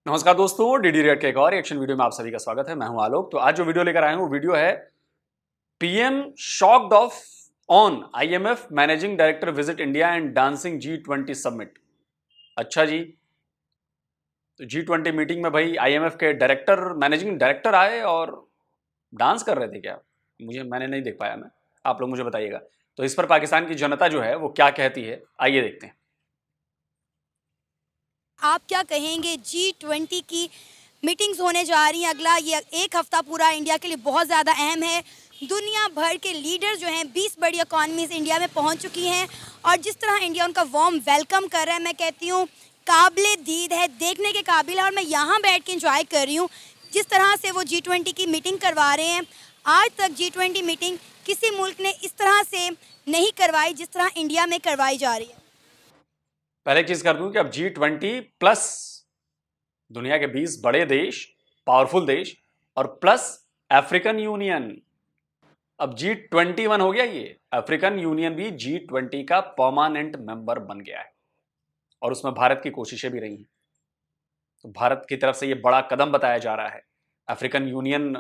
नमस्कार दोस्तों, DD red के एक और रिएक्शन वीडियो में आप सभी का स्वागत है। मैं हूं आलोक। तो आज जो वीडियो लेकर आए हैं वो वीडियो है PM shocked of on IMF managing director visit India and dancing G20 summit. अच्छा जी, तो G20 मीटिंग में भाई आईएमएफ के डायरेक्टर मैनेजिंग डायरेक्टर आए और डांस कर रहे थे क्या? मैंने नहीं देख पाया। मैं आप लोग मुझे बताइएगा। तो इस पर पाकिस्तान की जनता जो है वो क्या कहती है, आइए देखते हैं। आप क्या कहेंगे? G20 की मीटिंग्स होने जा रही हैं। अगला ये एक हफ्ता पूरा इंडिया के लिए बहुत ज़्यादा अहम है। दुनिया भर के लीडर जो हैं 20 बड़ी इकॉनमीज इंडिया में पहुंच चुकी हैं और जिस तरह इंडिया उनका वार्म वेलकम कर रहा है, मैं कहती हूँ काबिले दीद है, देखने के काबिल है। और मैं यहाँ बैठ के इंजॉय कर रही हूँ जिस तरह से वो G20 की मीटिंग करवा रहे हैं। आज तक G20 मीटिंग किसी मुल्क ने इस तरह से नहीं करवाई जिस तरह इंडिया में करवाई जा रही है। पहले एक चीज कर दूं कि अब G20 प्लस दुनिया के 20 बड़े देश, पावरफुल देश और प्लस अफ्रीकन यूनियन, अब G21 हो गया। ये अफ्रीकन यूनियन भी G20 का परमानेंट मेंबर बन गया है और उसमें भारत की कोशिशें भी रही हैं। तो भारत की तरफ से ये बड़ा कदम बताया जा रहा है। अफ्रीकन यूनियन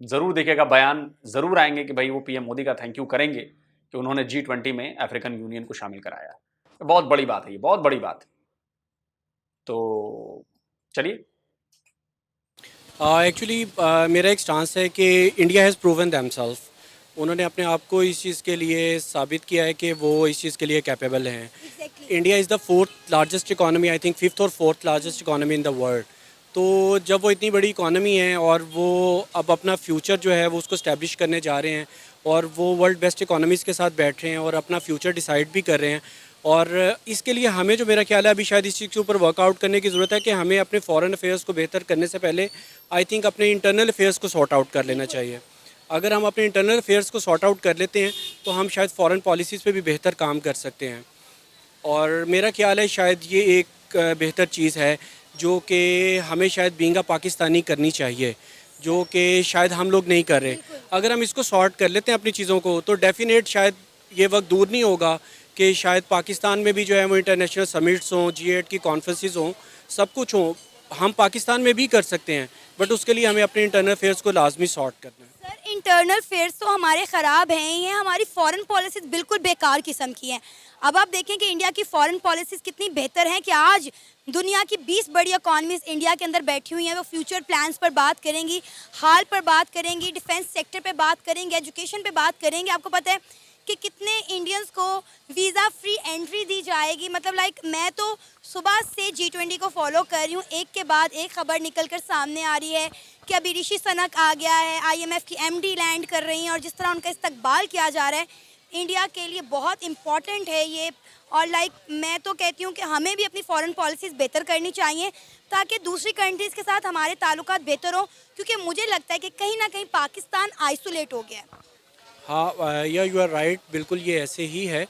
जरूर देखेगा, बयान जरूर आएंगे कि भाई वो पीएम मोदी का थैंक यू करेंगे कि उन्होंने G20 में अफ्रीकन यूनियन को शामिल कराया। बहुत बड़ी बात है, ये बहुत बड़ी बात है। तो चलिए। एक्चुअली मेरा एक स्टांस है कि इंडिया हैज़ प्रूवन दैमसेल्फ। उन्होंने अपने आप को इस चीज़ के लिए साबित किया है कि वो इस चीज़ के लिए कैपेबल हैं। India is the fourth largest economy, I think fifth और fourth largest economy in the world. तो जब वो इतनी बड़ी इकॉनमी है और वो अब अपना फ्यूचर जो है वो उसको स्टैब्लिश करने जा रहे हैं और वो वर्ल्ड बेस्ट इकॉनमीज़ के साथ बैठ रहे हैं और अपना फ्यूचर डिसाइड भी कर रहे हैं। और इसके लिए हमें, जो मेरा ख्याल है, अभी शायद इस चीज़ के ऊपर वर्कआउट करने की ज़रूरत है कि हमें अपने फॉरेन अफेयर्स को बेहतर करने से पहले आई थिंक अपने इंटरनल अफेयर्स को सॉर्ट आउट कर लेना चाहिए। अगर हम अपने इंटरनल अफेयर्स को सॉर्ट आउट कर लेते हैं तो हम शायद फॉरेन पॉलिसीज़ पे भी बेहतर काम कर सकते हैं। और मेरा ख्याल है शायद ये एक बेहतर चीज़ है जो कि हमें शायद बीइंग पाकिस्तानी करनी चाहिए, जो कि शायद हम लोग नहीं कर रहे। अगर हम इसको सॉर्ट कर लेते हैं अपनी चीज़ों को तो डेफिनेट शायद ये वक्त दूर नहीं होगा कि शायद पाकिस्तान में भी जो है वो इंटरनेशनल समिट्स हों, G8 की कॉन्फ्रेंसेस हों, सब कुछ हों। हम पाकिस्तान में भी कर सकते हैं, बट उसके लिए हमें अपने इंटरनल अफेयर्स को लाजमी सॉर्ट करना है। सर, इंटरनल अफेयर्स तो हमारे ख़राब हैं ही हैं, हमारी फॉरेन पॉलिसीज़ बिल्कुल बेकार किस्म की हैं। अब आप देखें कि इंडिया की फॉरेन पॉलिसीज़ कितनी बेहतर हैं कि आज दुनिया की 20 बड़ी इकॉनमीज़ इंडिया के अंदर बैठी हुई हैं। वो फ्यूचर प्लान्स पर बात करेंगी, हाल पर बात करेंगी, डिफेंस सेक्टर पे बात करेंगे, एजुकेशन पे बात करेंगे। आपको पता है कि कितने इंडियंस को वीज़ा फ्री एंट्री दी जाएगी। मतलब मैं तो सुबह से G20 को फॉलो कर रही हूँ, एक के बाद एक खबर निकल कर सामने आ रही है कि अभी ऋषि सनक आ गया है, IMF की MD लैंड कर रही हैं और जिस तरह उनका इस्तकबाल किया जा रहा है इंडिया के लिए बहुत इम्पॉर्टेंट है ये। और मैं तो कहती हूँ कि हमें भी अपनी फॉरेन पॉलिसीज़ बेहतर करनी चाहिए ताकि दूसरी कंट्रीज़ के साथ हमारे ताल्लुकात बेहतर हों, क्योंकि मुझे लगता है कि कहीं ना कहीं पाकिस्तान आइसोलेट हो गया है। हाँ, या यू आर राइट, बिल्कुल ये ऐसे ही है।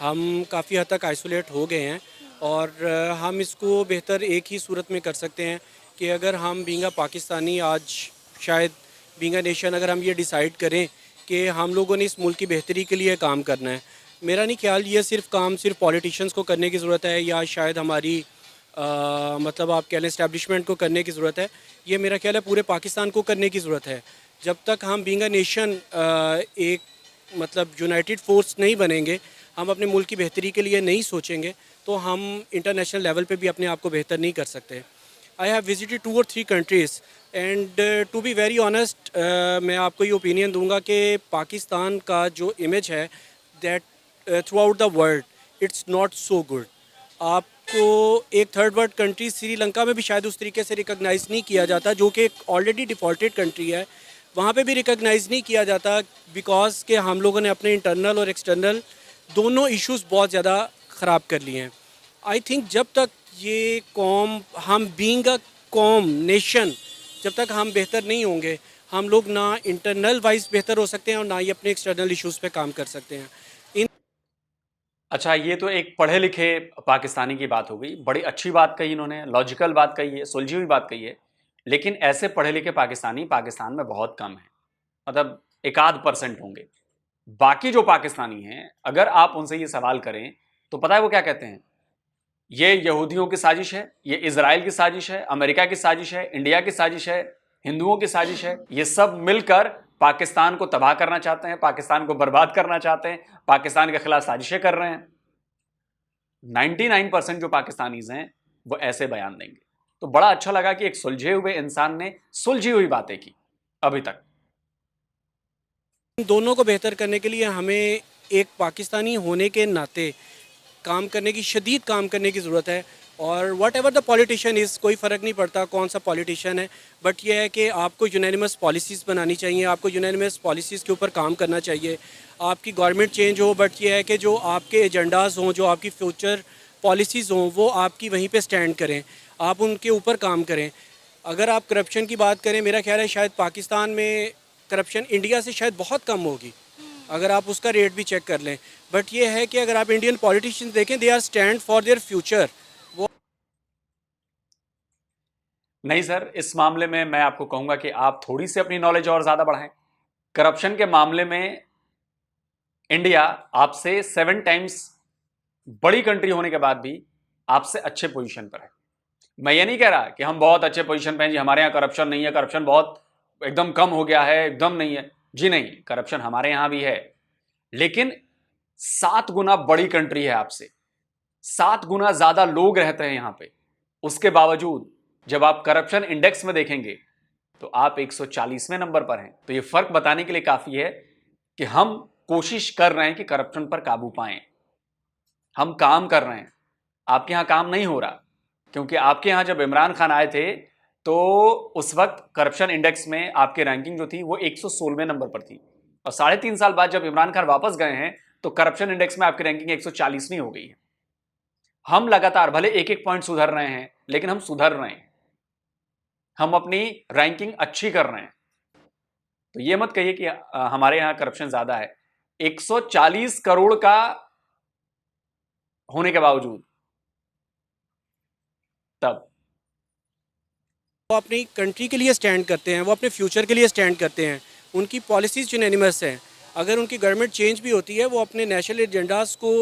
हम काफ़ी हद तक आइसोलेट हो गए हैं और हम इसको बेहतर एक ही सूरत में कर सकते हैं कि अगर हम बीइंग पाकिस्तानी आज शायद बीइंग नेशन, अगर हम ये डिसाइड करें कि हम लोगों ने इस मुल्क की बेहतरी के लिए काम करना है। मेरा नहीं ख्याल ये सिर्फ पॉलिटिशियंस को करने की ज़रूरत है या शायद हमारी मतलब आप कह लें इस्टेब्लिशमेंट को करने की ज़रूरत है। ये मेरा ख्याल है पूरे पाकिस्तान को करने की ज़रूरत है। जब तक हम बीइंग नेशन एक मतलब यूनाइटेड फोर्स नहीं बनेंगे, हम अपने मुल्क की बेहतरी के लिए नहीं सोचेंगे, तो हम इंटरनेशनल लेवल पे भी अपने आप को बेहतर नहीं कर सकते। आई हैव विजिटेड 2 और 3 countries and to be very honest, मैं आपको ये ओपिनियन दूंगा कि पाकिस्तान का जो इमेज है that through out the world it's not so good. आपको एक थर्ड वर्ल्ड कंट्री श्रीलंका में भी शायद उस तरीके से रिकॉग्नाइज़ नहीं किया जाता, जो कि एक ऑलरेडी डिफ़ॉल्टेड कंट्री है। वहाँ पे भी रिकॉग्नाइज़ नहीं किया जाता बिकॉज के हम लोगों ने अपने इंटरनल और एक्सटर्नल दोनों इश्यूज़ बहुत ज़्यादा ख़राब कर लिए हैं। आई थिंक जब तक ये कौम, हम बीइंग अ कौम नेशन, जब तक हम बेहतर नहीं होंगे, हम लोग ना इंटरनल वाइज बेहतर हो सकते हैं और ना ही अपने एक्सटर्नल इश्यूज़ पे काम कर सकते हैं। अच्छा, ये तो एक पढ़े लिखे पाकिस्तानी की बात हो गई। बड़ी अच्छी बात कही इन्होंने, लॉजिकल बात कही है, सुलझी हुई बात कही है। लेकिन ऐसे पढ़े लिखे पाकिस्तानी पाकिस्तान में बहुत कम है। मतलब एक आध % होंगे। बाकी जो पाकिस्तानी हैं, अगर आप उनसे ये सवाल करें तो पता है वो क्या कहते हैं? ये यहूदियों की साजिश है, ये इजराइल की साजिश है, अमेरिका की साजिश है, इंडिया की साजिश है, हिंदुओं की साजिश है। ये सब मिलकर पाकिस्तान को तबाह करना चाहते हैं, पाकिस्तान को बर्बाद करना चाहते हैं, पाकिस्तान के खिलाफ साजिशें कर रहे हैं। 99% जो पाकिस्तानीज हैं वो ऐसे बयान देंगे। तो बड़ा अच्छा लगा कि एक सुलझे हुए इंसान ने सुलझी हुई बातें की अभी तक। इन दोनों को बेहतर करने के लिए हमें एक पाकिस्तानी होने के नाते काम करने की, शदीद काम करने की ज़रूरत है। और what ever the politician is, कोई फ़र्क नहीं पड़ता कौन सा पॉलिटिशियन है, बट यह है कि आपको यूनानिमस पॉलिसीज़ बनानी चाहिए, आपको यूनानिमस पॉलिसीज़ के ऊपर काम करना चाहिए। आपकी गवर्नमेंट चेंज हो, बट यह है कि जो आपके एजेंडाज़ हों, जो आपकी फ्यूचर पॉलिसीज़ हों, वो आपकी वहीं पे स्टैंड करें, आप उनके ऊपर काम करें। अगर आप करप्शन की बात करें, मेरा ख्याल है शायद पाकिस्तान में करप्शन इंडिया से शायद बहुत कम होगी, अगर आप उसका रेट भी चेक कर लें। बट ये है कि अगर आप इंडियन पॉलिटिशियंस देखें, they are stand for their future. वो नहीं सर, इस मामले में मैं आपको कहूंगा कि आप थोड़ी सी अपनी नॉलेज और ज्यादा बढ़ाएं। करप्शन के मामले में इंडिया आपसे 7 टाइम्स बड़ी कंट्री होने के बाद भी आपसे अच्छे पोजीशन पर है। मैं ये नहीं कह रहा कि हम बहुत अच्छे पोजीशन पे हैं जी, हमारे यहाँ करप्शन नहीं है, करप्शन बहुत एकदम कम हो गया है, एकदम नहीं है जी, नहीं, करप्शन हमारे यहाँ भी है, लेकिन 7 गुना बड़ी कंट्री है आपसे, 7 गुना ज्यादा लोग रहते हैं यहां पे। उसके बावजूद जब आप करप्शन इंडेक्स में देखेंगे तो आप 140वें नंबर पर हैं। तो ये फर्क बताने के लिए काफी है कि हम कोशिश कर रहे हैं कि करप्शन पर काबू पाएं, हम काम कर रहे हैं। आपके यहां काम नहीं हो रहा, क्योंकि आपके यहां जब इमरान खान आए थे तो उस वक्त करप्शन इंडेक्स में आपकी रैंकिंग जो थी वो 116वें नंबर पर थी, और 3.5 साल बाद जब इमरान खान वापस गए हैं तो करप्शन इंडेक्स में आपकी रैंकिंग 140वीं हो गई है। हम लगातार भले एक एक पॉइंट सुधर रहे हैं, लेकिन हम सुधर रहे हैं, हम अपनी रैंकिंग अच्छी कर रहे हैं। तो ये मत कहिए कि हमारे यहां करप्शन ज्यादा है। 140 करोड़ का होने के बावजूद तब वो अपनी कंट्री के लिए स्टैंड करते हैं, वो अपने फ्यूचर के लिए स्टैंड करते हैं, उनकी पॉलिसीज़ यूनानिमस हैं। अगर उनकी गवर्नमेंट चेंज भी होती है, वो अपने नेशनल एजेंडाज़ को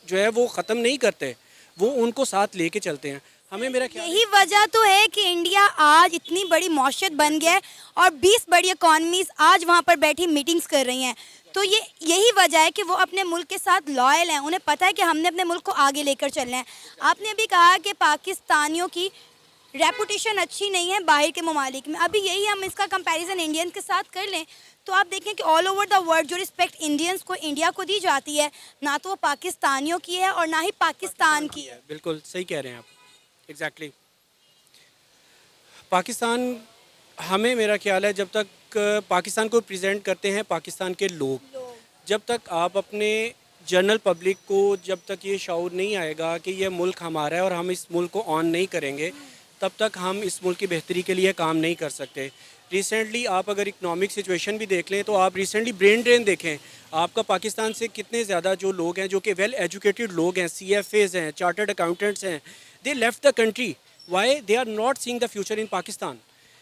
जो है वो ख़त्म नहीं करते, वो उनको साथ लेके चलते हैं। हमें, मेरा ख्याल यही वजह तो है कि इंडिया आज इतनी बड़ी मौशत बन गया है और 20 बड़ी इकॉनमीज आज वहाँ पर बैठी मीटिंग्स कर रही हैं। तो ये यही वजह है कि वो अपने मुल्क के साथ लॉयल हैं, उन्हें पता है कि हमने अपने मुल्क को आगे लेकर चलना है। आपने अभी कहा कि पाकिस्तानियों की रेपुटेशन अच्छी नहीं है बाहर के ममालिक में। अभी यही हम इसका कंपैरिजन इंडियंस के साथ कर लें तो आप देखें कि ऑल ओवर द वर्ल्ड जो रिस्पेक्ट इंडियंस को इंडिया को दी जाती है, ना तो वो पाकिस्तानियों की है और ना ही पाकिस्तान की है। बिल्कुल सही कह रहे हैं आप, एग्जैक्टली। पाकिस्तान, हमें, मेरा ख्याल है, जब तक पाकिस्तान को प्रेजेंट करते हैं पाकिस्तान के लोग, जब तक आप अपने जनरल पब्लिक को, जब तक ये शऊर नहीं आएगा कि ये मुल्क हमारा है और हम इस मुल्क को ऑन नहीं करेंगे, तब तक हम इस मुल्क की बेहतरी के लिए काम नहीं कर सकते। रिसेंटली आप अगर इकनॉमिक सिचुएशन भी देख लें तो आप रिसेंटली ब्रेन ड्रेन देखें, आपका पाकिस्तान से कितने ज़्यादा जो लोग हैं, जो कि वेल एजुकेटेड लोग हैं, CFAs हैं, चार्टर्ड अकाउंटेंट्स हैं, they left the country. Why? They are not seeing the future in Pakistan.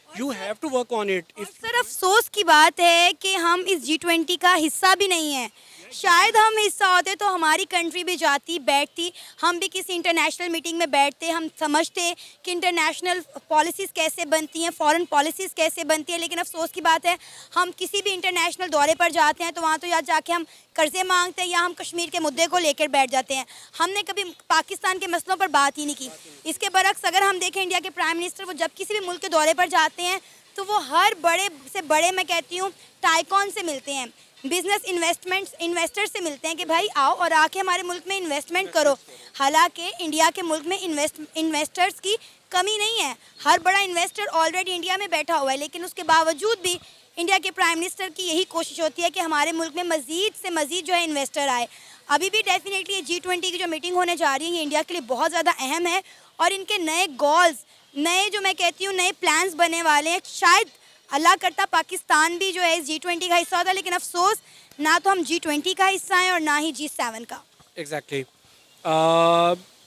You have to work on it. और सर अफसोस की बात है कि हम इस G20 का हिस्सा भी नहीं है। शायद हम हिस्सा होते तो हमारी कंट्री भी जाती, बैठती, हम भी किसी इंटरनेशनल मीटिंग में बैठते, हम समझते कि इंटरनेशनल पॉलिसीज़ कैसे बनती हैं, फॉरेन पॉलिसीज़ कैसे बनती हैं। लेकिन अफसोस की बात है, हम किसी भी इंटरनेशनल दौरे पर जाते हैं तो वहाँ तो या जाके हम कर्जे मांगते हैं या हम कश्मीर के मुद्दे को लेकर बैठ जाते हैं। हमने कभी पाकिस्तान के मसलों पर बात ही नहीं की। इसके बरक्स अगर हम देखें, इंडिया के प्राइम मिनिस्टर वो जब किसी भी मुल्क के दौरे पर जाते हैं तो वो हर बड़े से बड़े, मैं कहती हूँ, टाइकॉन से मिलते हैं, बिजनेस इन्वेस्टर से मिलते हैं कि भाई आओ और आके हमारे मुल्क में इन्वेस्टमेंट करो। हालांकि इंडिया के मुल्क में इन्वेस्टर्स की कमी नहीं है, हर बड़ा इन्वेस्टर ऑलरेडी इंडिया में बैठा हुआ है, लेकिन उसके बावजूद भी इंडिया के प्राइम मिनिस्टर की यही कोशिश होती है कि हमारे मुल्क में मज़ीद से मज़ीद जो है इन्वेस्टर आए। अभी भी डेफिनेटली G20 की जो मीटिंग होने जा रही है ये इंडिया के लिए बहुत ज़्यादा अहम है और इनके नए गोल्स, नए जो मैं कहती हूँ नए प्लान्स बनने वाले हैं। शायद अल्लाह करता पाकिस्तान भी जो है इस G20 का हिस्सा होता, लेकिन अफसोस ना तो हम G20 का हिस्सा हैं और ना ही G7 का। एग्जैक्टली।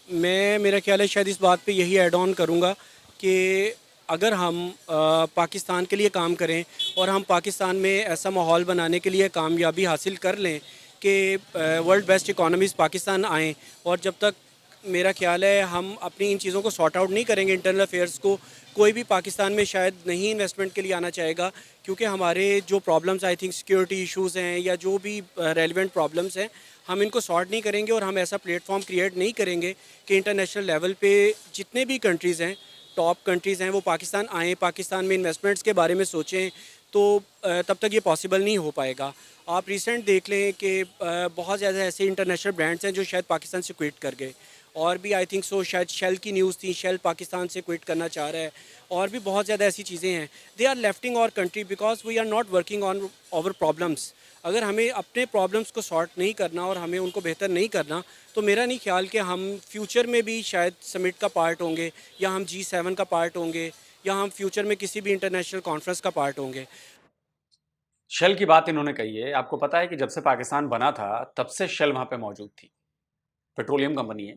मैं, मेरा ख्याल है, शायद इस बात पे यही ऐड ऑन करूँगा कि अगर हम पाकिस्तान के लिए काम करें और हम पाकिस्तान में ऐसा माहौल बनाने के लिए कामयाबी हासिल कर लें कि वर्ल्ड बेस्ट इकोनॉमीज़ पाकिस्तान आएँ, और जब तक मेरा ख्याल है हम अपनी इन चीज़ों को सॉर्ट आउट नहीं करेंगे, इंटरनल अफेयर्स को, कोई भी पाकिस्तान में शायद नहीं इन्वेस्टमेंट के लिए आना चाहेगा, क्योंकि हमारे जो problems I think security issues हैं या जो भी रेलिवेंट प्रॉब्लम्स हैं, हम इनको सॉर्ट नहीं करेंगे और हम ऐसा प्लेटफॉर्म क्रिएट नहीं करेंगे कि इंटरनेशनल लेवल पे जितने भी कंट्रीज़ हैं, टॉप कंट्रीज़ हैं, वो पाकिस्तान आएँ, पाकिस्तान में इन्वेस्टमेंट्स के बारे में सोचें, तो तब तक ये पॉसिबल नहीं हो पाएगा। आप रिसेंट देख लें कि बहुत ज़्यादा ऐसे इंटरनेशनल ब्रांड्स हैं जो शायद पाकिस्तान से क्विट कर गए, और भी आई थिंक सो शायद शेल की न्यूज़ थी, शेल पाकिस्तान से क्विट करना चाह रहा है, और भी बहुत ज़्यादा ऐसी चीज़ें हैं। They are lefting our country because we are not working on our problems. अगर हमें अपने प्रॉब्लम्स को सॉर्ट नहीं करना और हमें उनको बेहतर नहीं करना, तो मेरा नहीं ख्याल कि हम फ्यूचर में भी शायद समिट का पार्ट होंगे, या हम G7 का पार्ट होंगे, या हम फ्यूचर में किसी भी इंटरनेशनल कॉन्फ्रेंस का पार्ट होंगे। शेल की बात इन्होंने कही है। आपको पता है कि जब से पाकिस्तान बना था तब से शेल वहाँ पे मौजूद थी, पेट्रोलियम कंपनी है,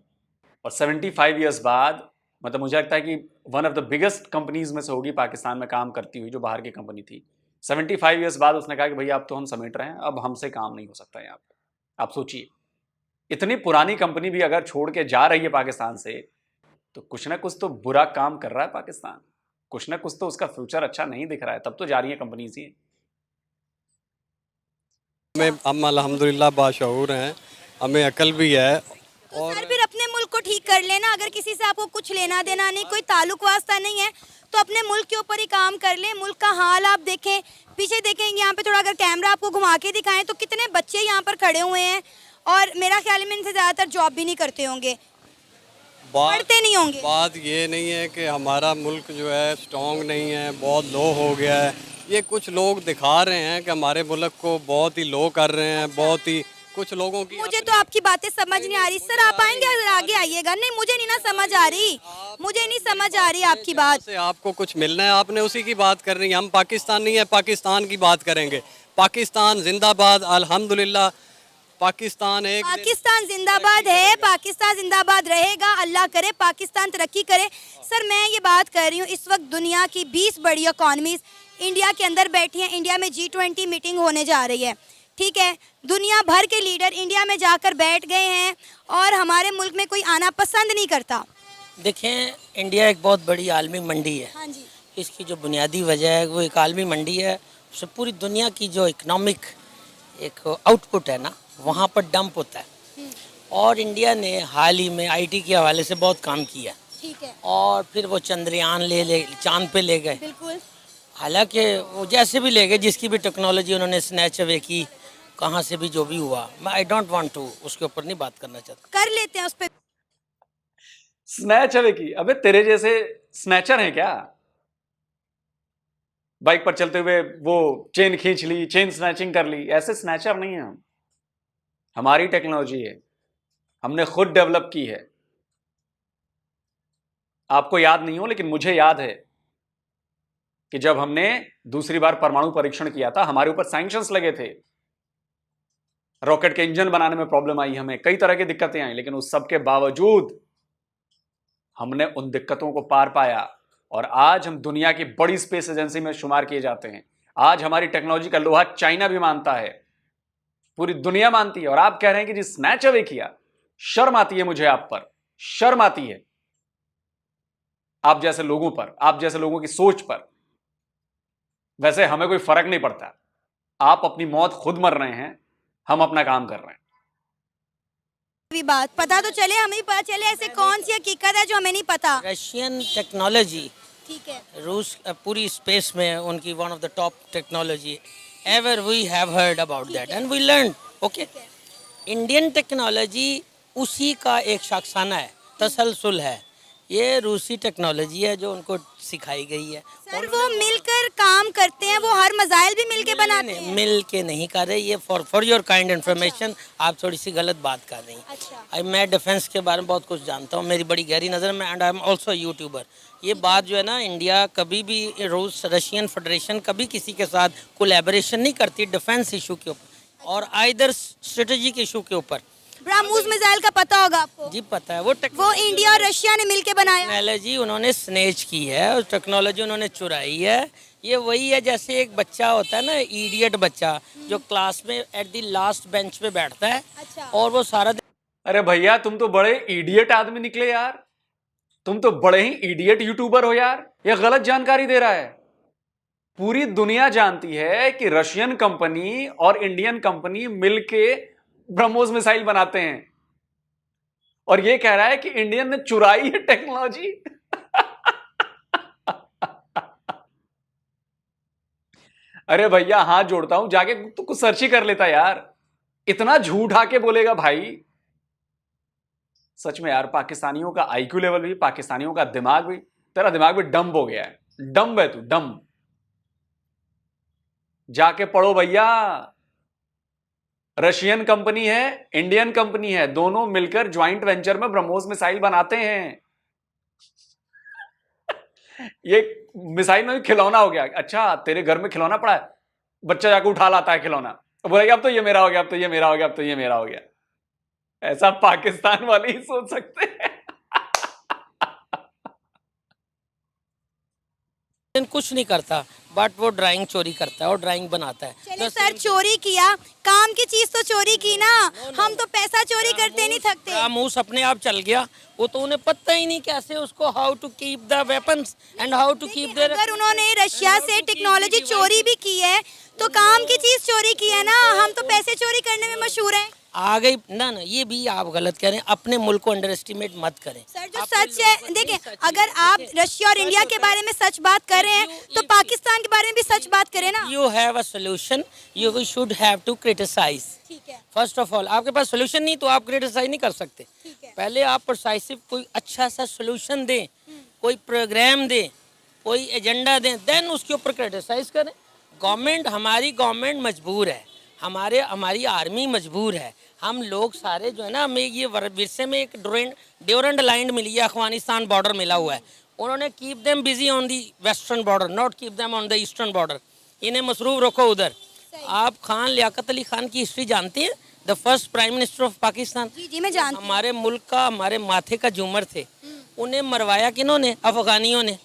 और 75 ईयर्स बाद, मतलब मुझे लगता है कि one of the biggest companies में से होगी पाकिस्तान में काम करती हुई, जो बाहर की कंपनी थी। 75 ईयर्स बाद उसने कहा कि भैया अब तो हम समेट रहे हैं, अब हमसे काम नहीं हो सकता यहाँ पे। आप सोचिए, इतनी पुरानी कंपनी भी अगर छोड़ के जा रही है पाकिस्तान से, तो कुछ ना कुछ तो बुरा काम कर रहा है पाकिस्तान, कुछ ना कुछ तो उसका फ्यूचर अच्छा नहीं दिख रहा है, तब तो जा रही है कंपनीज ही। हम अल्हम्दुलिल्लाह बाशऊर हैं, हमें अकल भी है। तो सर फिर अपने मुल्क को ठीक कर लेना। अगर किसी से आपको कुछ लेना देना नहीं, कोई ताल्लुक वास्ता नहीं है, तो अपने मुल्क के ऊपर ही काम कर लें। मुल्क का हाल आप देखें, पीछे देखेंगे यहाँ पे थोड़ा अगर कैमरा आपको घुमा के दिखाएं तो कितने बच्चे यहाँ पर खड़े हुए हैं, और मेरा ख्याल में इनसे ज़्यादातर जॉब भी नहीं करते होंगे, पढ़ते नहीं होंगे। बात ये नहीं है कि हमारा मुल्क जो है स्ट्रॉन्ग नहीं है, बहुत लो हो गया है। ये कुछ लोग दिखा रहे हैं कि हमारे मुल्क को बहुत ही लो कर रहे हैं, बहुत ही कुछ लोगों की। मुझे तो आपकी बातें समझ नहीं आ रही सर, आप आएंगे अगर आगे आइएगा। नहीं, मुझे नहीं ना समझ आ रही, मुझे नहीं समझ आ रही आपकी बात। से आपको कुछ मिलना है, आपने उसी की बात करनी है। हम पाकिस्तान नहीं है, पाकिस्तान की बात करेंगे। पाकिस्तान जिंदाबाद, अल्हम्दुलिल्लाह। पाकिस्तान जिंदाबाद है, पाकिस्तान जिंदाबाद रहेगा। अल्लाह करे पाकिस्तान तरक्की करे। सर मैं ये बात कर रही हूँ, इस वक्त दुनिया की 20 बड़ी इकॉनमीज इंडिया के अंदर बैठी हैं। इंडिया में G20 मीटिंग होने जा रही है, ठीक है। दुनिया भर के लीडर इंडिया में जाकर बैठ गए हैं, और हमारे मुल्क में कोई आना पसंद नहीं करता। देखें, इंडिया एक बहुत बड़ी आलमी मंडी है। हाँ जी। इसकी जो बुनियादी वजह है वो एक आलमी मंडी है। उससे पूरी दुनिया की जो इकोनॉमिक एक आउटपुट है ना, वहाँ पर डंप होता है। और इंडिया ने हाल ही में IT के हवाले से बहुत काम किया, ठीक है। और फिर वो चंद्रयान ले चांद पे ले गए। बिल्कुल। हालांकि वो जैसे भी ले गए, जिसकी भी टेक्नोलॉजी उन्होंने स्नैच अवे की, कहाँ से भी जो भी हुआ, मैं आई डोंट वांट टू उसके ऊपर नहीं बात करना चाहता। कर लेते हैं उस पर। स्नैच अवे की? अबे तेरे जैसे स्नैचर हैं क्या? बाइक पर चलते हुए वो चेन खींच ली, चेन स्नैचिंग कर ली, ऐसे स्नैचर नहीं है हम। हमारी टेक्नोलॉजी है, हमने खुद डेवलप की है। आपको याद नहीं हो, लेकिन मुझे याद है कि जब हमने दूसरी बार परमाणु परीक्षण किया था, हमारे ऊपर सैंक्शंस लगे थे। रॉकेट के इंजन बनाने में प्रॉब्लम आई, हमें कई तरह की दिक्कतें आई, लेकिन उस सब के बावजूद हमने उन दिक्कतों को पार पाया, और आज हम दुनिया की बड़ी स्पेस एजेंसी में शुमार किए जाते हैं। आज हमारी टेक्नोलॉजी का लोहा चाइना भी मानता है, पूरी दुनिया मानती है, और आप कह रहे हैं कि जी स्नैच अवे किया। शर्म आती है मुझे आप पर, शर्म आती है आप जैसे लोगों पर, आप जैसे लोगों की सोच पर। वैसे हमें कोई फर्क नहीं पड़ता, आप अपनी मौत खुद मर रहे हैं, हम अपना काम कर रहे हैं। भी बात पता तो चले, हमें भी पता चले ऐसे कौन सी हकीकत है जो हमें नहीं पता। रशियन टेक्नोलॉजी, ठीक है, रूस पूरी स्पेस में उनकी one of the top technology, ever we have heard about that and we learn. Okay, Indian technology उसी का एक शाखसाना है, तसलसल है। ये रूसी टेक्नोलॉजी है जो उनको सिखाई गई है। सर वो मिलकर काम करते हैं, वो हर मजाइल भी मिलके बनाते हैं। मिल के नहीं कर रहे, ये फॉर योर काइंड इन्फॉर्मेशन आप थोड़ी सी गलत बात कर रही हैं। अच्छा। मैं डिफेंस के बारे में बहुत कुछ जानता हूँ, मेरी बड़ी गहरी नज़र में, and I am also YouTuber. ये बात जो है ना, इंडिया कभी भी रूस रशियन फेडरेशन कभी किसी के साथ कोलैबोरेशन नहीं करती डिफेंस इशू के ऊपर, और आइदर स्ट्रेटेजिक इशू के ऊपर। ब्रह्मोस मिसाइल का पता होगा आपको? जी पता है। वो इंडिया और रशिया ने मिलके बनाया। टेक्नोलॉजी उन्होंने स्नेच की है, और टेक्नोलॉजी उन्होंने चुराई है। ये वही है जैसे एक बच्चा होता है ना, इडियट बच्चा, जो क्लास में एट द लास्ट बेंच पे बैठता है, अच्छा। और वो सारा अरे भैया तुम तो बड़े इडियट आदमी निकले यार, तुम तो बड़े ही इडियट यूट्यूबर हो यार। ये गलत जानकारी दे रहा है। पूरी दुनिया जानती है कि रशियन कंपनी और इंडियन कंपनी मिलके ब्रह्मोस मिसाइल बनाते हैं, और ये कह रहा है कि इंडियन ने चुराई है टेक्नोलॉजी। अरे भैया हाथ जोड़ता हूं, जाके तो कुछ सर्च ही कर लेता यार, इतना झूठ आके बोलेगा भाई। सच में यार, पाकिस्तानियों का आईक्यू लेवल भी, पाकिस्तानियों का दिमाग भी, तेरा दिमाग भी डम्ब हो गया है। डम्ब है तू, डम्ब। जाके पढ़ो भैया। रशियन कंपनी है, इंडियन कंपनी है, दोनों मिलकर ज्वाइंट वेंचर में ब्रह्मोस मिसाइल बनाते हैं। ये मिसाइल में भी खिलौना हो गया। अच्छा तेरे घर में खिलौना पड़ा है, बच्चा जाकर उठा लाता है खिलौना, तो बोलेगा अब तो ये मेरा हो गया, अब तो ये मेरा हो गया, अब तो ये मेरा हो गया। ऐसा पाकिस्तान वाले ही सोच सकते हैं। कुछ नहीं करता, बट वो ड्राइंग चोरी करता है और ड्राइंग बनाता है। चलिए सर, चोरी किया, काम की चीज तो चोरी की ना। हम तो पैसा चोरी करते नहीं थकते। रामूस अपने आप चल गया, वो तो उन्हें पता ही नहीं कैसे उसको how to keep the weapons and how to keep there. अगर उन्होंने रशिया से टेक्नोलॉजी चोरी भी की है तो काम की चीज चोरी की है ना। हम तो पैसे चोरी करने में मशहूर हैं। आ गई ना, ये भी आप गलत कह रहे हैं। अपने मुल्क को अंडर एस्टिमेट मत करें। सर जो सच है, देखें, अगर आप रशिया और इंडिया के बारे में सच बात कर रहे हैं तो पाकिस्तान के बारे में भी सच बात करें ना। You have a solution, you should have to criticize. ठीक है, फर्स्ट ऑफ ऑल, आपके पास सोल्यूशन नहीं तो आप क्रिटिसाइज नहीं कर सकते। ठीक है। पहले आप प्रोसाइसिव कोई अच्छा सा सोल्यूशन दें, कोई प्रोग्राम दें, कोई एजेंडा दें, देन उसके ऊपर क्रिटिसाइज करें। गवर्नमेंट, हमारी गवर्नमेंट मजबूर है, हमारी आर्मी मजबूर है। हम लोग सारे जो है ना, हमें ये विरसे में एक ड्यूरेंट लाइन मिली है, अफगानिस्तान बॉर्डर मिला हुआ है। उन्होंने keep them busy on the western border, not keep them on the eastern border. इन्हें मसरूफ रखो उधर। आप खान लियाकत अली खान की हिस्ट्री जानते हैं? The first prime minister of Pakistan. जी जी मैं जानती हूँ। हमारे मुल्क का, हमारे माथे का झूमर थे। उन्हें मरवाया किन्होंने? अफगानियों ने।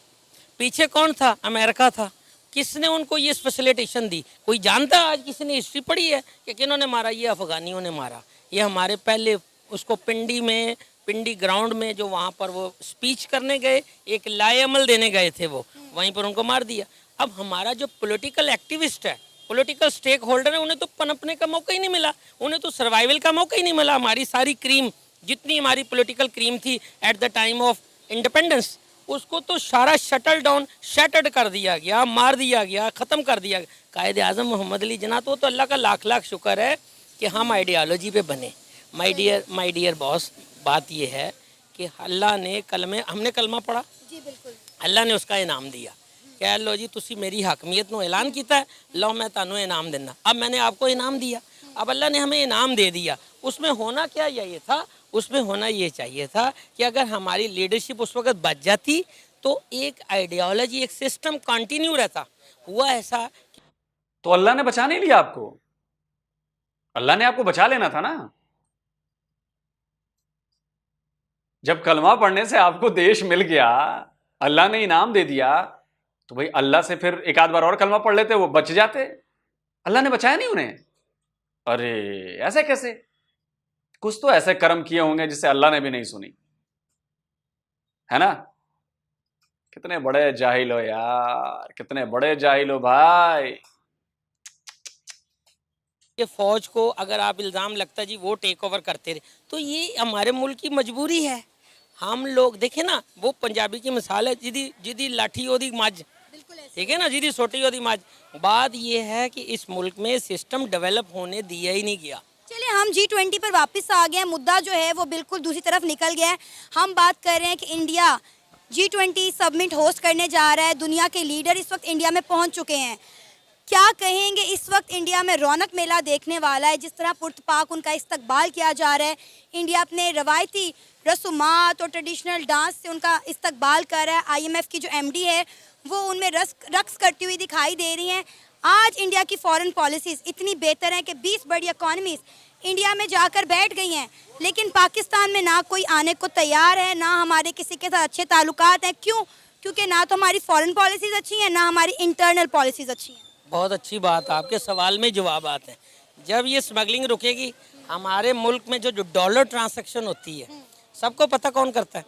पीछे कौन था? अमेरिका था। किसने उनको ये फैसिलिटेशन दी? कोई जानता? आज किसी ने हिस्ट्री पढ़ी है कि किन्होंने मारा? ये अफगानियों ने मारा। ये हमारे पहले उसको पिंडी ग्राउंड में जो वहाँ पर वो स्पीच करने गए, एक लाएअमल देने गए थे, वो वहीं पर उनको मार दिया। अब हमारा जो पॉलिटिकल एक्टिविस्ट है, पॉलिटिकल स्टेक होल्डर है, उन्हें तो पनपने का मौका ही नहीं मिला, उन्हें तो सर्वाइवल का मौका ही नहीं मिला। हमारी सारी क्रीम, जितनी हमारी पॉलिटिकल क्रीम थी at the time of independence, उसको तो सारा शटल डाउन, शटर्ड कर दिया गया, मार दिया गया, ख़त्म कर दिया गया। कायद आज़म मोहम्मद अली जिन्ना, तो अल्लाह का लाख लाख शुक्र है कि हम आइडियालॉजी पे बने। माय डियर बॉस, बात ये है कि अल्लाह ने हमने कलमा पढ़ा, जी बिल्कुल। अल्लाह ने उसका इनाम दिया। कह लो जी तुसी मेरी हकमियत नो ऐलान किया है, लो मैं तानू इनाम देना। अब मैंने आपको इनाम दिया, अब अल्लाह ने हमें इनाम दे दिया। उसमें होना क्या ये था? उसमें होना ये चाहिए था कि अगर हमारी लीडरशिप उस वक्त बच जाती तो एक आइडियोलॉजी, एक सिस्टम कंटिन्यू रहता। हुआ ऐसा। तो अल्लाह ने बचा नहीं लिया आपको? अल्लाह ने आपको बचा लेना था ना। जब कलमा पढ़ने से आपको देश मिल गया, अल्लाह ने इनाम दे दिया, तो भाई अल्लाह से फिर एक आध बार और कलमा पढ़ लेते, वो बच जाते। अल्लाह ने बचाया नहीं उन्हें। अरे ऐसे कैसे? कुछ तो ऐसे कर्म किए होंगे जिससे अल्लाह ने भी नहीं सुनी, है ना? कितने बड़े जाहिल हो यार, कितने बड़े जाहिल हो भाई। ये फौज को अगर आप इल्ज़ाम लगता है जी वो टेक ओवर करते रहे, तो ये हमारे मुल्क की मजबूरी है। हम लोग देखें ना, वो पंजाबी की मिसाल है, जिदी लाठी ओदी मझ, ठीक है ना, जिदी सोटी ओदी मझ। बात ये है कि इस मुल्क में सिस्टम डेवलप होने दिया ही नहीं गया। चलिए हम G20 पर वापस आ गए हैं। मुद्दा जो है वो बिल्कुल दूसरी तरफ निकल गया है। हम बात कर रहे हैं कि इंडिया G20 समिट होस्ट करने जा रहा है। दुनिया के लीडर इस वक्त इंडिया में पहुंच चुके हैं। क्या कहेंगे, इस वक्त इंडिया में रौनक मेला देखने वाला है। जिस तरह पुरतपाक उनका इस्तकबाल किया जा रहा है, इंडिया अपने रवायती रसूमात और ट्रेडिशनल डांस से उनका इस्तकबाल कर रहा है। IMF की जो MD है वो उनमें रक्स करती हुई दिखाई दे रही हैं। आज इंडिया की फॉरेन पॉलिसीज़ इतनी बेहतर हैं कि 20 बड़ी इकॉनमीज़ इंडिया में जाकर बैठ गई हैं, लेकिन पाकिस्तान में ना कोई आने को तैयार है, ना हमारे किसी के साथ अच्छे ताल्लुकात हैं। क्यों? क्योंकि ना तो हमारी फॉरेन पॉलिसीज़ अच्छी हैं, ना हमारी इंटरनल पॉलिसीज़ अच्छी हैं। बहुत अच्छी बात, आपके सवाल में जवाब आते हैं। जब ये स्मगलिंग रुकेगी, हमारे मुल्क में जो जो डॉलर ट्रांजैक्शन होती है सबको पता कौन करता है।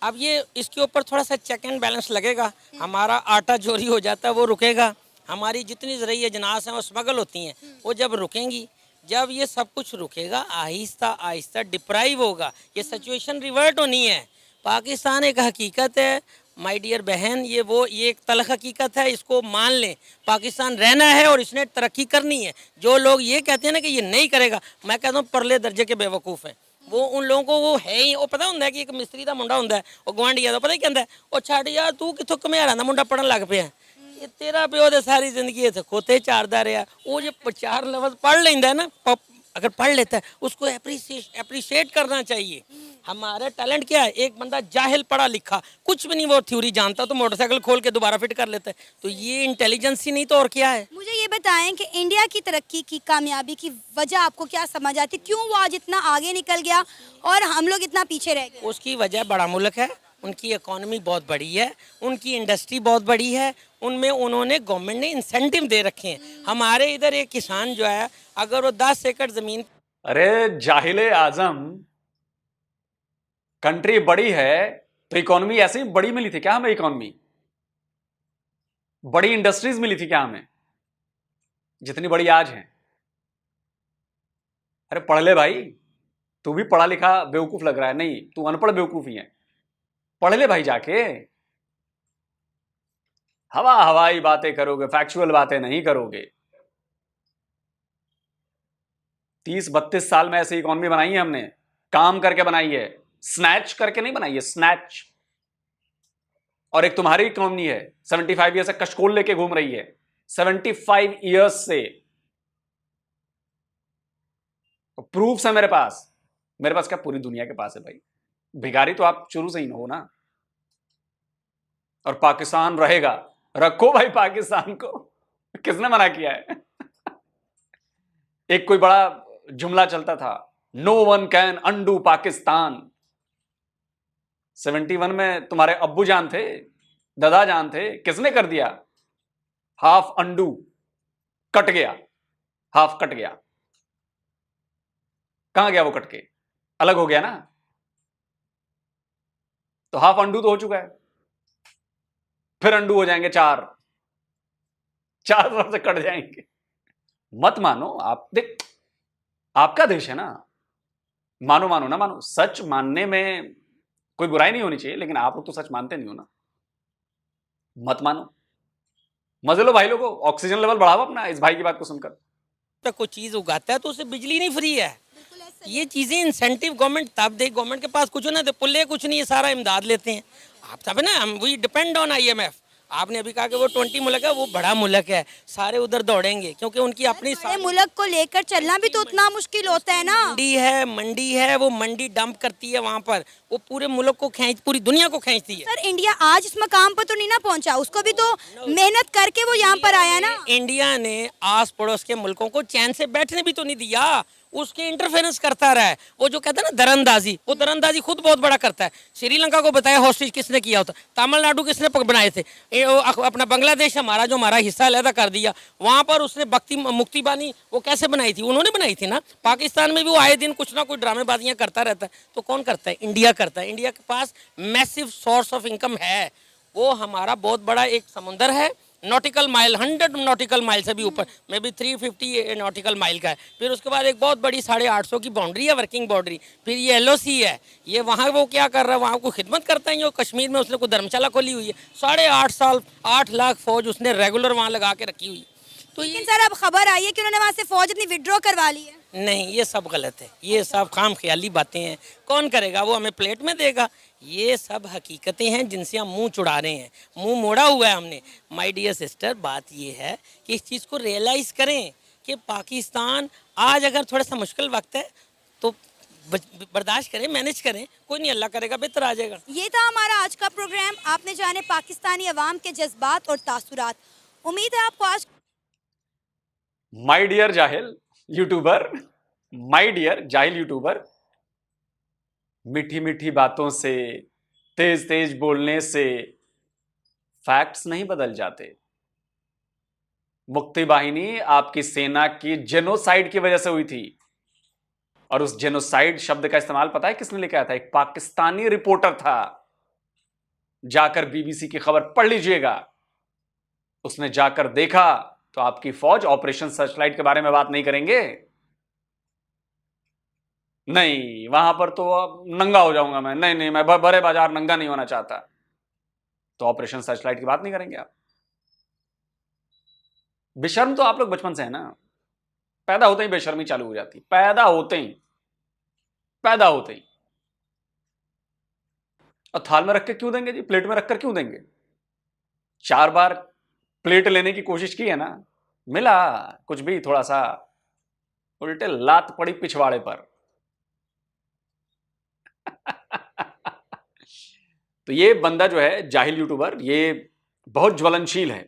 अब ये इसके ऊपर थोड़ा सा चेक एंड बैलेंस लगेगा, हमारा आटा चोरी हो जाता है वो रुकेगा, हमारी जितनी ज़रूरी अजनास हैं वो स्मगल होती हैं वो जब रुकेंगी, जब ये सब कुछ रुकेगा आहिस्ता आहिस्ता डिप्राइव होगा, ये सिचुएशन रिवर्ट होनी है। पाकिस्तान एक हकीकत है माय डियर बहन, ये एक तलख हकीकत है, इसको मान लें। पाकिस्तान रहना है और इसने तरक्की करनी है। जो लोग ये कहते हैं ना कि ये नहीं करेगा, मैं कहता हूँ परले दर्जे के बेवकूफ़ हैं वो। उन लोगों को वो है ही, वो पता होंगे है कि एक मिस्त्री का मुंडा होंगे वो गुआंढिया का, पता ही कहता है वो छड़ यार तू कितों घमेरा का मुंडा पढ़न लग पे ये तेरा प्यो तो सारी जिंदगी इतने खोते चारदा रहा। वो जो 4 लफ्ज़ पढ़ लेंदा है ना, अगर पढ़ लेता है उसको अप्रिशिएट करना चाहिए। हमारा टैलेंट क्या है, एक बंदा जाहिल पढ़ा लिखा कुछ भी नहीं वो थ्योरी जानता तो मोटरसाइकिल खोल के दोबारा फिट कर लेता है, तो ये इंटेलिजेंस ही नहीं तो और क्या है। मुझे ये बताएं कि इंडिया की तरक्की की कामयाबी की वजह आपको क्या समझ आती, क्यों वो आज इतना आगे निकल गया और हम लोग इतना पीछे रह गए? उसकी वजह बड़ा मुल्क है, उनकी इकोनॉमी बहुत बड़ी है, उनकी इंडस्ट्री बहुत बड़ी है, उनमें उन्होंने गवर्नमेंट ने इंसेंटिव दे रखे हैं। हमारे इधर एक किसान जो है अगर वो 10 एकड़ जमीन, अरे जाहिले आजम, कंट्री बड़ी है तो इकोनॉमी ऐसे ही बड़ी मिली थी क्या हमें? इकोनॉमी बड़ी इंडस्ट्रीज मिली थी क्या हमें जितनी बड़ी आज है? अरे पढ़ ले भाई, तू भी पढ़ा लिखा बेवकूफ लग रहा है। नहीं, तू अनपढ़ बेवकूफ ही है। पढ़ ले भाई जाके, हवाई बातें करोगे, फैक्चुअल बातें नहीं करोगे। 30-32 साल में ऐसी इकोनॉमी बनाई है हमने, काम करके बनाई है, स्नैच करके नहीं बनाई है, स्नैच। और एक तुम्हारी इकोनॉमी है 75 ईयर से कशकोल लेके घूम रही है, 75 ईयर्स से। प्रूफ्स है मेरे पास क्या पूरी दुनिया के पास है भाई। भिखारी तो आप शुरू से ही हो ना। और पाकिस्तान रहेगा, रखो भाई पाकिस्तान को, किसने मना किया है? एक कोई बड़ा जुमला चलता था, no one can undo Pakistan. 71 में तुम्हारे अब्बू जान थे, दादा जान थे, किसने कर दिया? हाफ अंडू, कट गया, हाफ कट गया। कहां गया वो कट के? अलग हो गया ना। तो हाफ अंडू तो हो चुका है, फिर अंडू हो जाएंगे 4 तरफ से कट जाएंगे। मत मानो आप, देख आपका देश है ना, मानो मानो ना मानो, सच मानने में कोई बुराई नहीं होनी चाहिए, लेकिन आप लोग तो सच मानते नहीं हो ना। मत मानो, मजे लो भाई लोगों, ऑक्सीजन लेवल बढ़ाओ अपना इस भाई की बात को सुनकर। तो कोई चीज़ उगाता है तो उसे बिजली नहीं फ्री है। ये चीज़ें इंसेंटिव गवर्नमेंट तब दे, गवर्नमेंट के पास कुछ ना दे, पुल्ले कुछ नहीं है, सारा इमदाद लेते हैं। आप तब ना, हम वी डिपेंड ऑन IMF। आपने अभी कहा कि वो 20 मुल्क है, वो बड़ा मुल्क है, सारे उधर दौड़ेंगे क्योंकि उनकी अपनी बड़े मुल्क को लेकर चलना भी तो उतना मुश्किल होता है ना। मंडी है, वो मंडी डंप करती है वहाँ पर, वो पूरे मुल्क को पूरी दुनिया को खींचती है। सर इंडिया आज इस मकाम पर तो नहीं ना पहुंचा, उसको भी तो मेहनत करके वो यहाँ पर आया ना। इंडिया ने आस पड़ोस के मुल्कों को चैन से बैठने भी तो नहीं दिया, उसके इंटरफेरेंस करता रहा है। वो जो कहता है ना दरअंदाजी, वो दरअंदाजी खुद बहुत बड़ा करता है। श्रीलंका को बताया हॉस्टेज किसने किया होता, तमिलनाडु किसने बनाए थे, अपना बांग्लादेश हमारा जो हमारा हिस्सा अलहदा कर दिया, वहाँ पर उसने मुक्ति बानी वो कैसे बनाई थी, उन्होंने बनाई थी ना। पाकिस्तान में भी वो आए दिन कुछ ना कुछ ड्रामेबाजियाँ करता रहता है। तो कौन करता है? इंडिया करता है। इंडिया के पास मैसिव सोर्स ऑफ इनकम है, वो हमारा बहुत बड़ा एक समुंदर है, नॉटिकल माइल 100 नॉटिकल माइल से भी ऊपर, मे बी 350 नॉटिकल माइल का है। फिर उसके बाद एक बहुत बड़ी 850 की बाउंड्री है, वर्किंग बाउंड्री। फिर ये LOC है, ये वहाँ वो क्या कर रहा है, वहाँ को खिदमत करता है। कश्मीर में उसने कोई धर्मशाला खोली हुई है, 8.5 साल 8 लाख फौज उसने रेगुलर वहाँ लगा के रखी हुई। तो लेकिन सर अब खबर आई है कि उन्होंने वहाँ से फौज अपनी विड्रॉ करवा ली है। नहीं, ये सब गलत है, ये सब खाम ख्याली बातें हैं। कौन करेगा? वो हमें प्लेट में देगा। ये सब हकीकतें हैं जिनसे हम मुंह चुड़ा रहे हैं, मुंह मोड़ा हुआ है हमने। माय डियर सिस्टर, बात ये है कि इस चीज़ को रियलाइज़ करें कि पाकिस्तान आज अगर थोड़ा सा मुश्किल वक्त है तो बर्दाश्त करें, मैनेज करें, कोई नहीं, अल्लाह करेगा बेहतर आ जाएगा। ये था हमारा आज का प्रोग्राम। आपने जाने पाकिस्तानी अवाम के जज्बात और तासुरात। उम्मीद है आपको आज माय डियर जाहिल यूट्यूबर, माय डियर जाहिल यूट्यूबर, मीठी मीठी बातों से, तेज तेज बोलने से फैक्ट्स नहीं बदल जाते। मुक्ति बाहिनी आपकी सेना की जेनोसाइड की वजह से हुई थी। और उस जेनोसाइड शब्द का इस्तेमाल पता है किसने लिखा था? एक पाकिस्तानी रिपोर्टर था। जाकर बीबीसी की खबर पढ़ लीजिएगा। उसने जाकर देखा तो आपकी फौज ऑपरेशन सर्चलाइट के बारे में बात नहीं करेंगे। नहीं, वहां पर तो अब नंगा हो जाऊंगा मैं, नहीं नहीं, मैं बड़े बाजार नंगा नहीं होना चाहता, तो ऑपरेशन सर्चलाइट की बात नहीं करेंगे आप। बेशर्म तो आप लोग बचपन से है ना, पैदा होते ही बेशर्मी चालू हो जाती, पैदा होते ही। और थाल में रख के क्यों देंगे जी? प्लेट में रखकर क्यों देंगे? 4 बार प्लेट लेने की कोशिश की है ना, मिला कुछ भी थोड़ा सा, उल्टे लात पड़ी पिछवाड़े पर। तो ये बंदा जो है जाहिल यूट्यूबर, ये बहुत जलनशील है,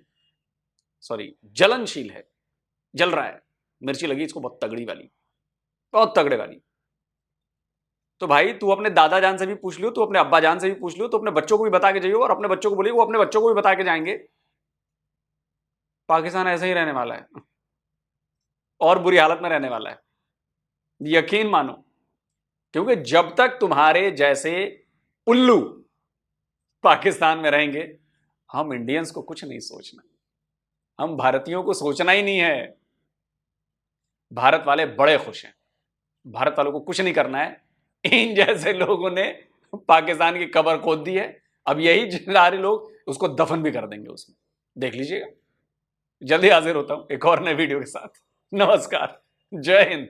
जल रहा है। मिर्ची लगी इसको बहुत तगड़ी वाली, बहुत तगड़े वाली। तो भाई तू अपने दादा जान से भी पूछ लियो, तू अपने अब्बा जान से भी पूछ लियो, तो अपने बच्चों को भी बता के जाइयो, और अपने बच्चों को बोलिए वो अपने बच्चों को भी बता के जाएंगे। पाकिस्तान ऐसे ही रहने वाला है और बुरी हालत में रहने वाला है, यकीन मानो। क्योंकि जब तक तुम्हारे जैसे उल्लू पाकिस्तान में रहेंगे, हम इंडियंस को कुछ नहीं सोचना, हम भारतीयों को सोचना ही नहीं है। भारत वाले बड़े खुश हैं, भारत वालों को कुछ नहीं करना है। इन जैसे लोगों ने पाकिस्तान की कब्र खोद दी है, अब यही सारे लोग उसको दफन भी कर देंगे उसमें, देख लीजिएगा। जल्दी हाजिर होता हूं एक और नए वीडियो के साथ। नमस्कार, जय हिंद।